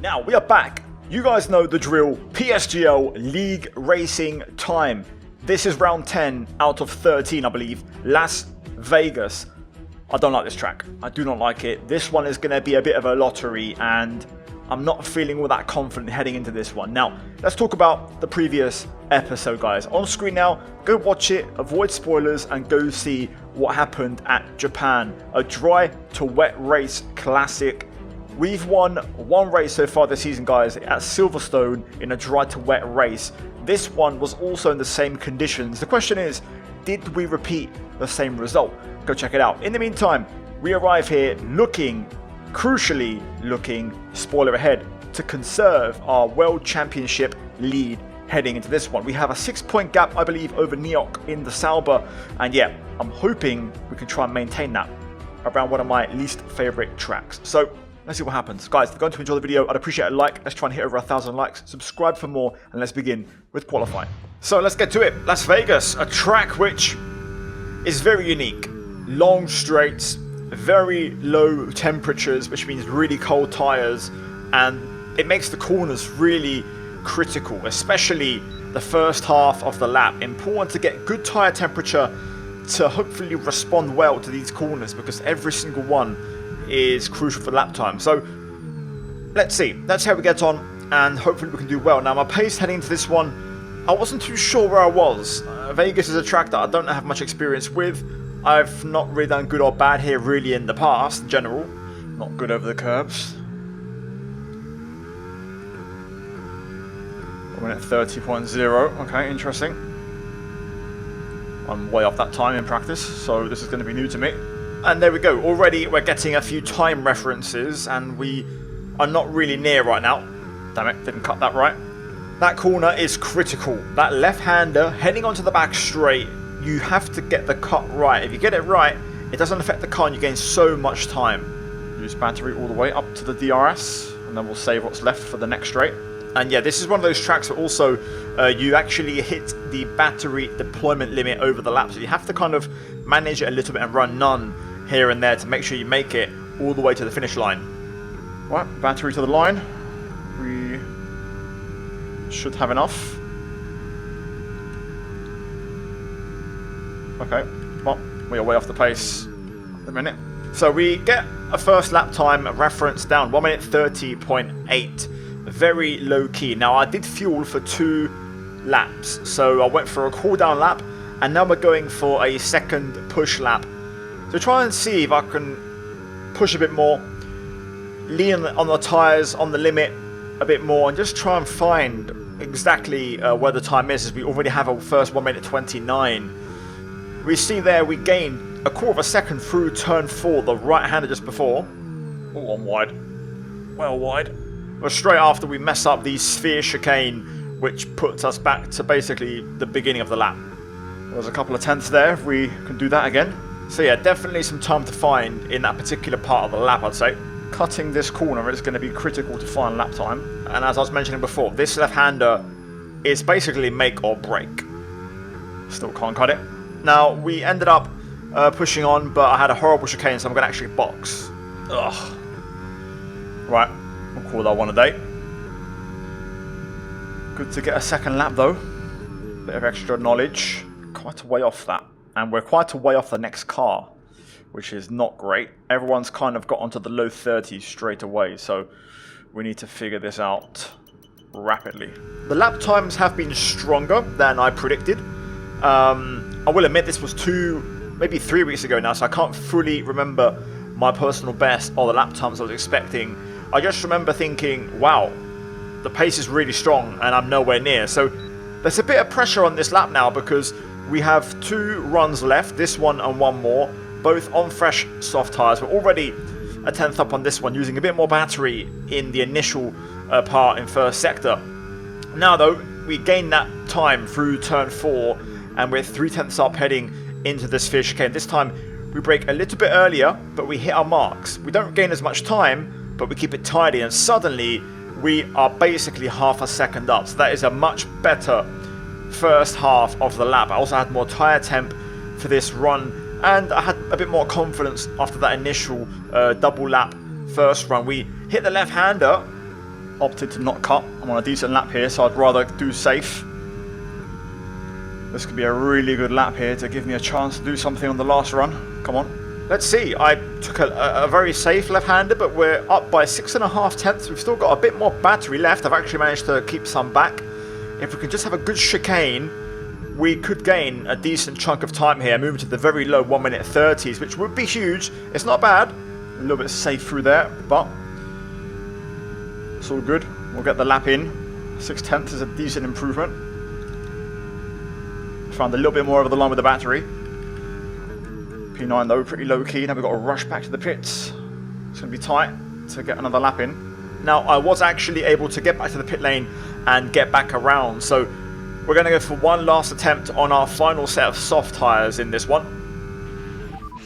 Now, we are back. You guys know the drill. PSGL League Racing time. This is round 10 out of 13, I believe. Las Vegas. I don't like this track. I do not like it. This one is going to be a bit of a lottery, and I'm not feeling all that confident heading into this one. Now, let's talk about the previous episode, guys. On screen now, go watch it, avoid spoilers, and go see what happened at Japan. A dry to wet race classic. We've won one race so far this season, guys, at Silverstone in a dry to wet race. This one was also in the same conditions. The question is, did we repeat the same result? Go check it out. In the meantime, we arrive here crucially looking, spoiler ahead, to conserve our World Championship lead heading into this one. We have a 6-point gap, I believe, over Neok in the Sauber. And yeah, I'm hoping we can try and maintain that around one of my least favourite tracks. So let's see what happens. Guys, if you're going to enjoy the video, I'd appreciate a like. Let's try and hit over 1,000 likes. Subscribe for more, and let's begin with qualifying. So let's get to it. Las Vegas, a track which is very unique. Long straights, very low temperatures, which means really cold tyres, and it makes the corners really critical, especially the first half of the lap. Important to get good tyre temperature to hopefully respond well to these corners, because every single one is crucial for lap time. So let's see. That's how we get on, and hopefully we can do well. Now, my pace heading into this one, I wasn't too sure where I was. Vegas is a track that I don't have much experience with. I've not really done good or bad here really in the past, in general. Not good over the curbs. We're at 30.0. Okay, interesting. I'm way off that time in practice, so this is going to be new to me. And there we go. Already we're getting a few time references, and we are not really near right now. Damn it, didn't cut that right. That corner is critical. That left-hander heading onto the back straight, you have to get the cut right. If you get it right, it doesn't affect the car and you gain so much time. Use battery all the way up to the DRS, and then we'll save what's left for the next straight. And yeah, this is one of those tracks where also you actually hit the battery deployment limit over the lap. So you have to kind of manage it a little bit and run none here and there to make sure you make it all the way to the finish line. Right, battery to the line. We should have enough. Okay, well, we are way off the pace at the minute. So we get a first lap time reference down, 1 minute 30.8. Very low key. Now, I did fuel for 2 laps. So I went for a cool down lap, and now we're going for a second push lap. So try and see if I can push a bit more, lean on the tyres, on the limit a bit more, and just try and find exactly where the time is, as we already have a first 1 minute 29. We see there we gained a quarter of a second through turn 4, the right-hander just before. Oh, I'm wide. Well wide. But straight after we mess up the sphere chicane, which puts us back to basically the beginning of the lap. There's a couple of tenths there if we can do that again. So yeah, definitely some time to find in that particular part of the lap, I'd say. Cutting this corner is going to be critical to find lap time. And as I was mentioning before, this left-hander is basically make or break. Still can't cut it. Now, we ended up pushing on, but I had a horrible chicane, so I'm going to actually box. Ugh. Right, we'll call that one a day. Good to get a second lap, though. Bit of extra knowledge. Quite a way off that. And we're quite a way off the next car, which is not great. Everyone's kind of got onto the low 30s straight away, so we need to figure this out rapidly. The lap times have been stronger than I predicted. I will admit this was 2, maybe 3 weeks ago now, so I can't fully remember my personal best or the lap times I was expecting. I just remember thinking, wow, the pace is really strong and I'm nowhere near. So there's a bit of pressure on this lap now, because we have 2 runs left, this one and one more, both on fresh soft tyres. We're already a tenth up on this one, using a bit more battery in the initial part in first sector. Now though, we gain that time through turn 4, and we're 3 tenths up heading into this sphere chicane. This time we brake a little bit earlier, but we hit our marks. We don't gain as much time, but we keep it tidy, and suddenly we are basically half a second up. So that is a much better first half of the lap. I also had more tyre temp for this run, and I had a bit more confidence after that initial double lap first run. We hit the left-hander, opted to not cut. I'm on a decent lap here, so I'd rather do safe. This could be a really good lap here to give me a chance to do something on the last run. Come on. Let's see. I took a very safe left-hander, but we're up by 6.5 tenths. We've still got a bit more battery left. I've actually managed to keep some back. If we can just have a good chicane, we could gain a decent chunk of time here, moving to the very low 1 minute 30s, which would be huge. It's not bad. A little bit safe through there, but it's all good. We'll get the lap in. 6 tenths is a decent improvement. Found a little bit more over the line with the battery. P9 though, pretty low key. Now we've got to rush back to the pits. It's going to be tight to get another lap in. Now, I was actually able to get back to the pit lane and get back around. So we're going to go for one last attempt on our final set of soft tyres in this one.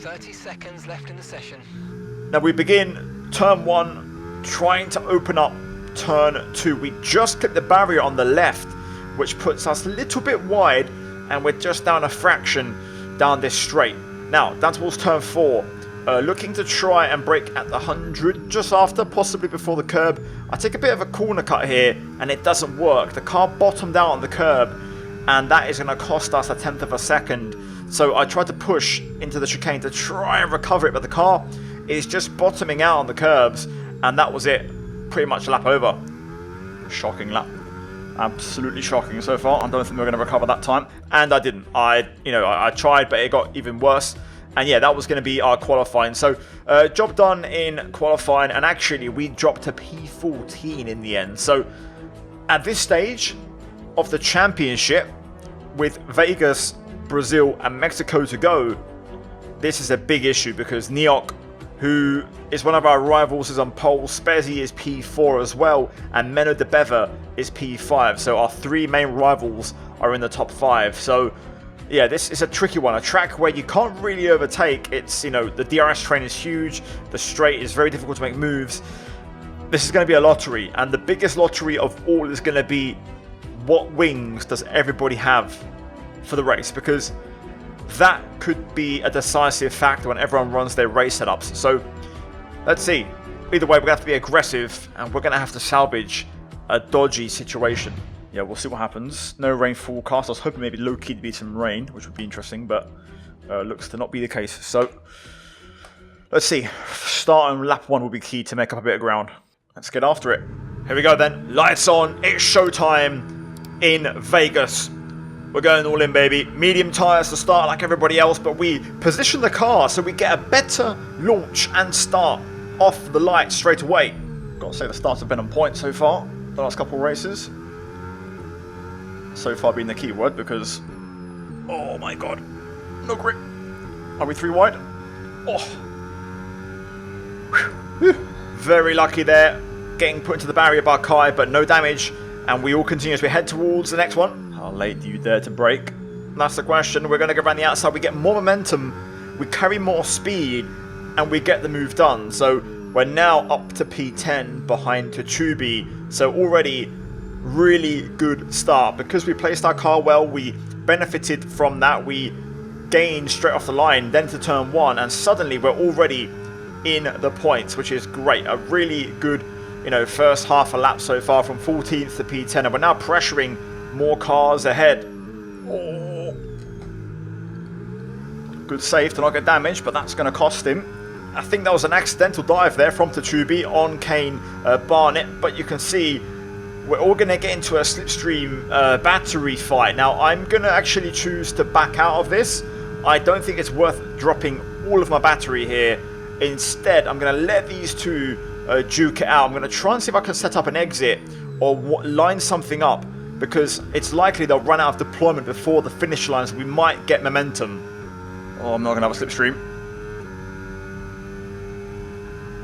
30 seconds left in the session. Now we begin turn 1, trying to open up turn 2. We just clipped the barrier on the left, which puts us a little bit wide, and we're just down a fraction down this straight. Now, down towards turn 4, looking to try and brake at the 100 just after, possibly before the curb. I take a bit of a corner cut here, and it doesn't work. The car bottomed out on the curb, and that is going to cost us 1/10 of a second. So I tried to push into the chicane to try and recover it, but the car is just bottoming out on the curbs, and that was it. Pretty much lap over. Shocking lap. Absolutely shocking so far. I don't think we're going to recover that time, and I didn't. I tried, but it got even worse. And yeah, that was going to be our qualifying. So job done in qualifying, and actually we dropped to P14 in the end. So at this stage of the championship, with Vegas, Brazil, and Mexico to go, this is a big issue because Neok, who is one of our rivals, is on pole. Spezzi is P4 as well, and Menno de Bever is P5. So our 3 main rivals are in the top 5. So yeah, this is a tricky one. A track where you can't really overtake. It's, the DRS train is huge. The straight is very difficult to make moves. This is going to be a lottery, and the biggest lottery of all is going to be what wings does everybody have for the race, because that could be a decisive factor when everyone runs their race setups. So let's see. Either way, we're going to have to be aggressive, and we're going to have to salvage a dodgy situation. Yeah, we'll see what happens. No rain forecast. I was hoping maybe low-key to be some rain, which would be interesting, but looks to not be the case. So let's see. Start on lap 1 will be key to make up a bit of ground. Let's get after it. Here we go then. Lights on. It's showtime in Vegas. We're going all in, baby. Medium tyres to start like everybody else, but we position the car so we get a better launch and start off the lights straight away. Got to say the starts have been on point so far, the last couple of races. So far being the key word because, oh my god, no grip. Are we 3 wide? Oh. Whew. Very lucky there, getting put into the barrier by Kai, but no damage. And we all continue as we head towards the next one. How late do you dare to brake? That's the question. We're going to go around the outside. We get more momentum, we carry more speed, and we get the move done. So we're now up to P10 behind Tsubi. So already really good start. Because we placed our car well, we benefited from that. We gained straight off the line, then to turn 1, and suddenly we're already in the points, which is great. A really good first half a lap so far, from 14th to P10, and we're now pressuring more cars ahead. Oh. Good save to not get damaged, but that's going to cost him. I think that was an accidental dive there from Tsubi on Kane Barnett, but you can see we're all going to get into a slipstream battery fight. Now, I'm going to actually choose to back out of this. I don't think it's worth dropping all of my battery here. Instead, I'm going to let these two duke it out. I'm going to try and see if I can set up an exit or line something up, because it's likely they'll run out of deployment before the finish line, so we might get momentum. Oh, I'm not going to have a slipstream.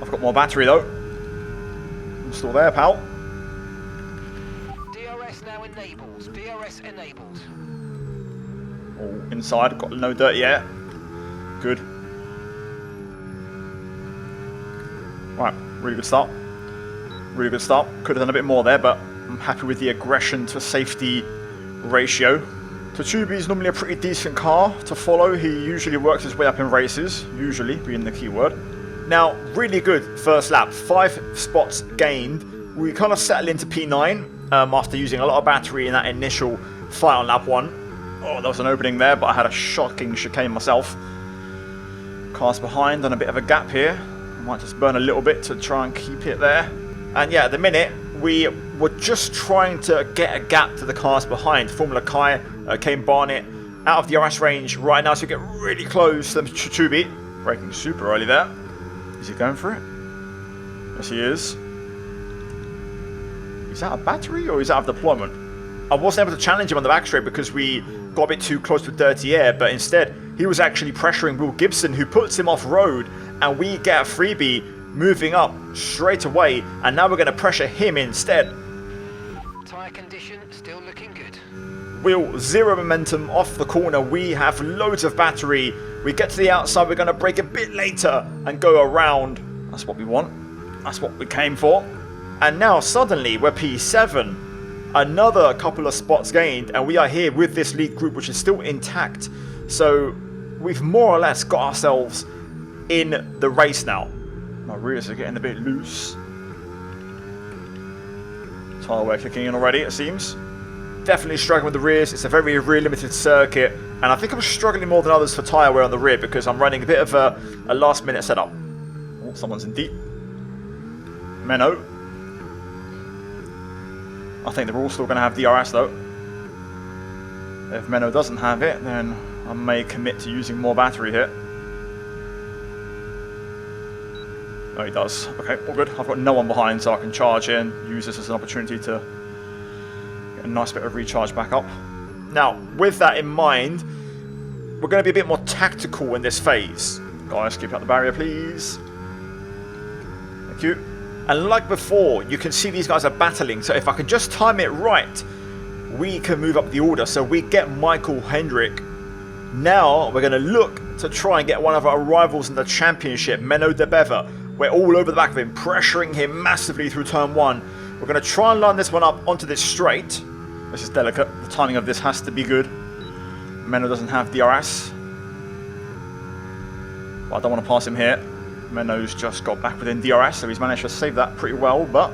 I've got more battery though. I'm still there, pal. DRS now enables. DRS enables. All inside. Got no dirty air. Good. Right. Really good start. Really good start. Could have done a bit more there, but I'm happy with the aggression to safety ratio. Tsubi is normally a pretty decent car to follow. He usually works his way up in races, usually being the key word. Now, really good first lap. 5 spots gained, we kind of settle into P9 after using a lot of battery in that initial fight on lap 1. Oh, there was an opening there, but I had a shocking chicane myself. Cars behind and a bit of a gap here. I might just burn a little bit to try and keep it there. And yeah, at the minute, we were just trying to get a gap to the cars behind. Formula Kai, Kane Barnett, out of the RS range right now, so we get really close to Chubi. Braking super early there. Is he going for it? Yes, he is. Is that a battery or is that a deployment? I wasn't able to challenge him on the back straight because we got a bit too close to dirty air, but instead he was actually pressuring Will Gibson, who puts him off road, and we get a freebie moving up straight away, and now we're going to pressure him instead. Tyre condition still looking good. Will, zero momentum off the corner. We have loads of battery. We get to the outside, we're going to brake a bit later and go around. That's what we want. That's what we came for. And now suddenly we're P7. Another couple of spots gained, and we are here with this lead group, which is still intact. So we've more or less got ourselves in the race now. My rears are getting a bit loose. Tyre wear kicking in already, it seems. Definitely struggling with the rears. It's a very rear limited circuit, and I think I'm struggling more than others for tyre wear on the rear because I'm running a bit of a last minute setup. Oh, someone's in deep. Menno. I think they're all still going to have DRS though. If Menno doesn't have it, then I may commit to using more battery here. Oh, he does. Okay, all good. I've got no one behind, so I can charge in, use this as an opportunity to get a nice bit of recharge back up. Now, with that in mind, we're going to be a bit more tactical in this phase. Guys, keep out the barrier, please. Thank you. And like before, you can see these guys are battling, so if I can just time it right, we can move up the order. So we get Michael Hendrick. Now we're going to look to try and get one of our rivals in the championship, Menno de Bever. We're all over the back of him, pressuring him massively through turn 1. We're going to try and line this one up onto this straight. This is delicate. The timing of this has to be good. Menno doesn't have DRS. But I don't want to pass him here. Menno's just got back within DRS, so he's managed to save that pretty well, but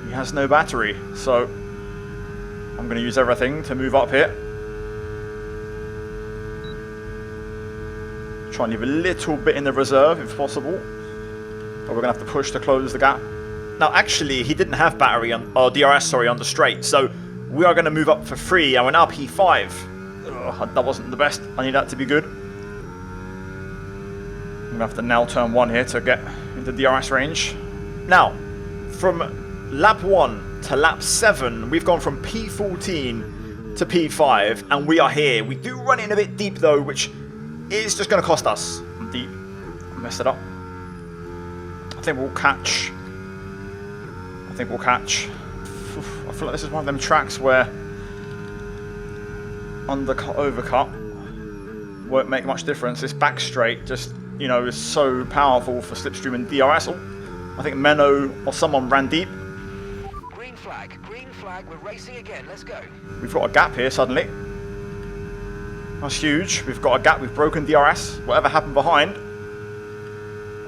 he has no battery. So I'm going to use everything to move up here. Try and leave a little bit in the reserve if possible. But we're going to have to push to close the gap. Now, actually, he didn't have battery or DRS, sorry, on the straight. So we are going to move up for 3, and we're now P5. Ugh, that wasn't the best. I need that to be good. I'm going to have to nail turn 1 here to get into DRS range. Now, from lap 1 to lap 7, we've gone from P14 to P5, and we are here. We do run in a bit deep, though, which is just going to cost us. I'm deep. I messed it up. I think we'll catch. I think I feel like this is one of them tracks where undercut, overcut won't make much difference. This back straight just, you know, is so powerful for slipstream and DRS. I think Menno or someone ran deep. Green flag, we're racing again, let's go. We've got a gap here suddenly. That's huge. We've got a gap, we've broken DRS. Whatever happened behind,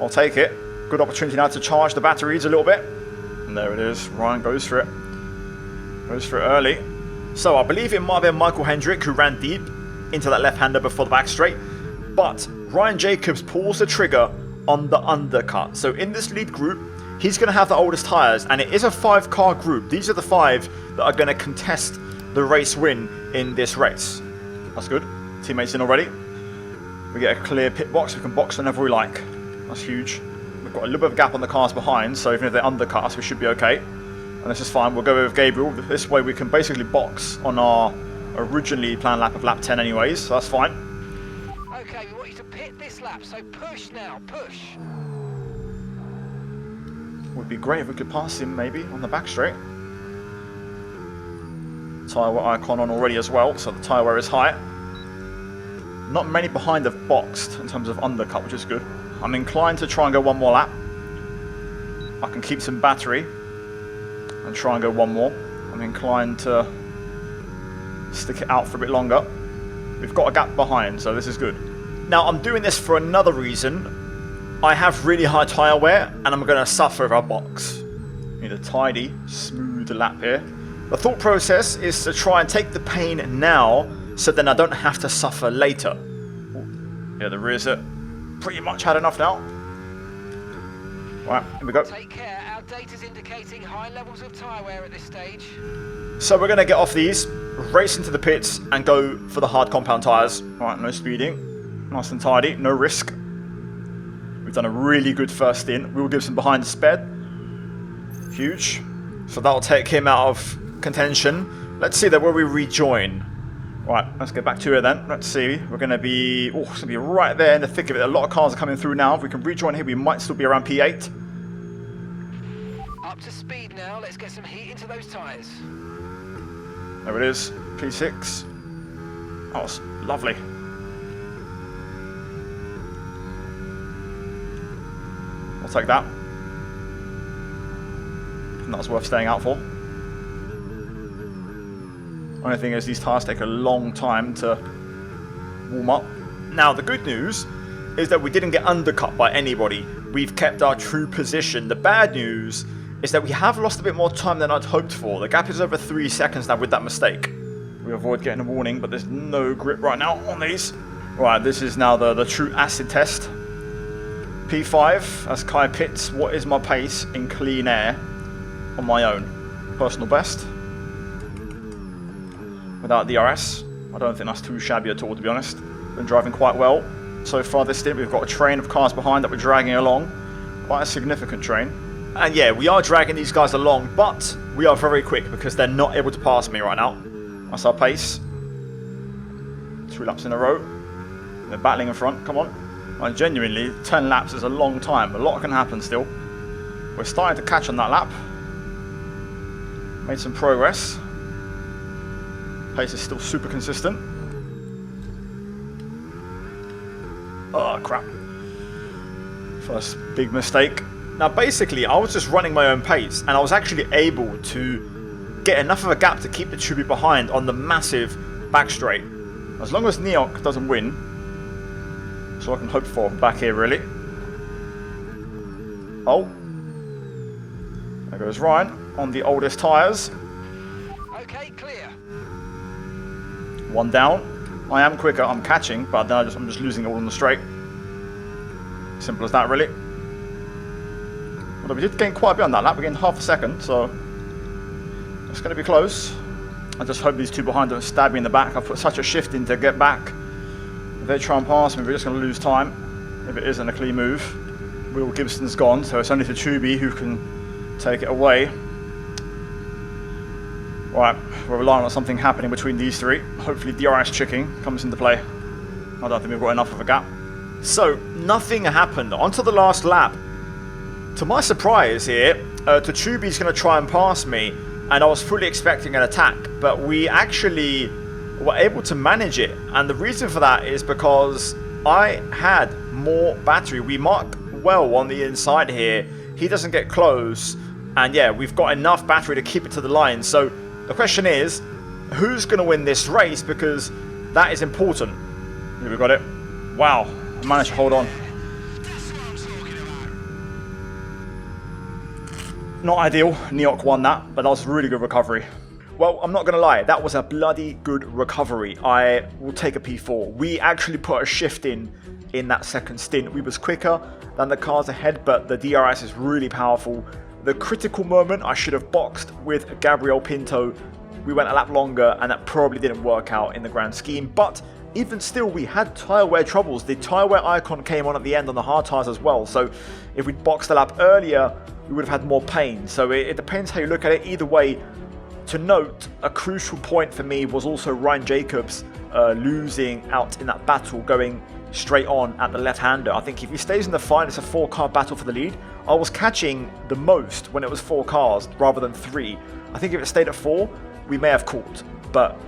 I'll take it. Good opportunity now to charge the batteries a little bit. And there it is. Ryan goes for it. Goes for it early. So I believe it might have been Michael Hendrick who ran deep into that left-hander before the back straight. But Ryan Jacobs pulls the trigger on the undercut. So in this lead group, he's going to have the oldest tyres. And it is a 5-car group. These are the 5 that are going to contest the race win in this race. That's good. Teammates in already. We get a clear pit box. We can box whenever we like. That's huge. We've got a little bit of a gap on the cars behind, so even if they undercut us, we should be okay. And this is fine. We'll go with Gabriel. This way we can basically box on our originally planned lap of lap 10 anyways, so that's fine. Okay, we want you to pit this lap, so push now, push. Would be great if we could pass him maybe on the back straight. Tyre wear icon on already as well, so the tyre wear is high. Not many behind have boxed in terms of undercut, which is good. I'm inclined to try and go one more lap. I can keep some battery and try and go one more. I'm inclined to stick it out for a bit longer. We've got a gap behind, so this is good. Now, I'm doing this for another reason. I have really high tyre wear, and I'm going to suffer if I box. Need a tidy, smooth lap here. The thought process is to try and take the pain now, so then I don't have to suffer later. Ooh, yeah, the rear's pretty much had enough now. Right, here we go. Take care, our data's indicating high levels of tyre wear at this stage. So we're going to get off these, race into the pits, and go for the hard compound tyres. Right, no speeding. Nice and tidy, no risk. We've done a really good first stint. Will Gibson behind the sped. Huge. So that'll take him out of contention. Let's see that where we rejoin. Right, let's get back to it then. Let's see. We're going to be... Oh, it's going to be right there in the thick of it. A lot of cars are coming through now. If we can rejoin here, we might still be around P8. Up to speed now. Let's get some heat into those tyres. There it is. P6. Oh, it's lovely. I'll take that. And that's worth staying out for. Only thing is, these tyres take a long time to warm up. Now, the good news is that we didn't get undercut by anybody. We've kept our true position. The bad news is that we have lost a bit more time than I'd hoped for. The gap is over 3 seconds now with that mistake. We avoid getting a warning, but there's no grip right now on these. Right, this is now the true acid test. P5, that's Kai Pitts. What is my pace in clean air on my own? Personal best. Without DRS, I don't think that's too shabby at all, to be honest. Been driving quite well so far this stint. We've got a train of cars behind that we're dragging along. Quite a significant train. And yeah, we are dragging these guys along, but we are very quick because they're not able to pass me right now. That's our pace. 2 laps in a row. They're battling in front, come on. And genuinely, 10 laps is a long time. A lot can happen still. We're starting to catch on that lap. Made some progress. Pace is still super consistent. Oh, crap. First big mistake. Now, basically, I was just running my own pace, and I was actually able to get enough of a gap to keep the Tubi behind on the massive back straight. As long as Neok doesn't win, so I can hope for back here, really. Oh. There goes Ryan on the oldest tyres. Okay, clear. 1 down. I am quicker, I'm catching, but then I'm just losing it all on the straight. Simple as that, really. Although we did gain quite a bit on that lap, we gained half a second, so it's going to be close. I just hope these two behind don't stab me in the back. I've put such a shift in to get back. If they try and pass me, we're just going to lose time. If it isn't a clean move. Will Gibson's gone, so it's only the Tubi who can take it away. Right, we're relying on something happening between these three. Hopefully DRS checking comes into play. I don't think we've got enough of a gap. So, nothing happened. Onto the last lap. To my surprise here, Tubi's going to try and pass me, and I was fully expecting an attack, but we actually were able to manage it. And the reason for that is because I had more battery. We mark well on the inside here. He doesn't get close, and yeah, we've got enough battery to keep it to the line. So the question is, who's going to win this race? Because that is important. Here we got it. Wow, I managed to hold on. Not ideal, Neok won that, but that was a really good recovery. Well, I'm not going to lie, that was a bloody good recovery. I will take a P4. We actually put a shift in that second stint. We was quicker than the cars ahead, but the DRS is really powerful. The critical moment, I should have boxed with Gabriel Pinto. We went a lap longer, and that probably didn't work out in the grand scheme, but even still, we had tyre wear troubles. The tyre wear icon came on at the end on the hard tyres as well, so if we'd boxed the lap earlier, we would have had more pain. So it depends how you look at it. Either way, to note, a crucial point for me was also Ryan Jacobs losing out in that battle, going straight on at the left-hander. I think if he stays in the fight, it's a 4-car battle for the lead. I was catching the most when it was 4 cars rather than 3. I think if it stayed at 4, we may have caught. But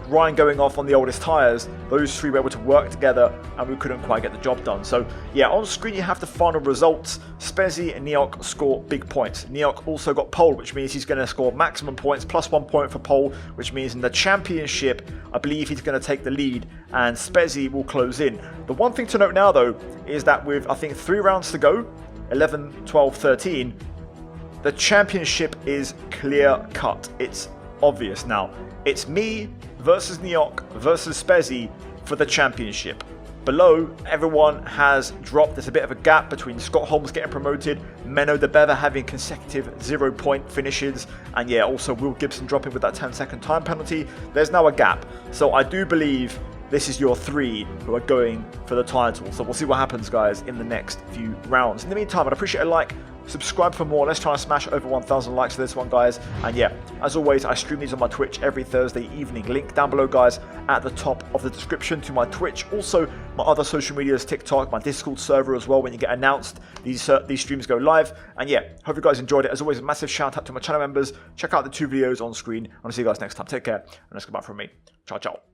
Ryan going off on the oldest tyres, those 3 were able to work together and we couldn't quite get the job done. So yeah, on screen you have the final results. Spezi and Neok score big points. Neok also got pole, which means he's going to score maximum points, plus 1 point for pole, which means in the championship, I believe he's going to take the lead and Spezi will close in. The one thing to note now though, is that with I think 3 rounds to go, 11, 12, 13, the championship is clear cut. It's obvious now. It's me versus Neok versus Spezzy for the championship. Below, everyone has dropped. There's a bit of a gap between Scott Holmes getting promoted, Menno de Bever having consecutive 0-point finishes, and yeah, also Will Gibson dropping with that 10-second time penalty. There's now a gap. So I do believe this is your 3 who are going for the title. So we'll see what happens, guys, in the next few rounds. In the meantime, I'd appreciate a like, subscribe for more. Let's try and smash over 1,000 likes for this one, guys. And yeah, as always, I stream these on my Twitch every Thursday evening. Link down below, guys, at the top of the description to my Twitch. Also, my other social medias, TikTok, my Discord server as well. When you get announced, these streams go live. And yeah, hope you guys enjoyed it. As always, a massive shout out to my channel members. Check out the 2 videos on screen. I want to see you guys next time. Take care, and let's go back from me. Ciao, ciao.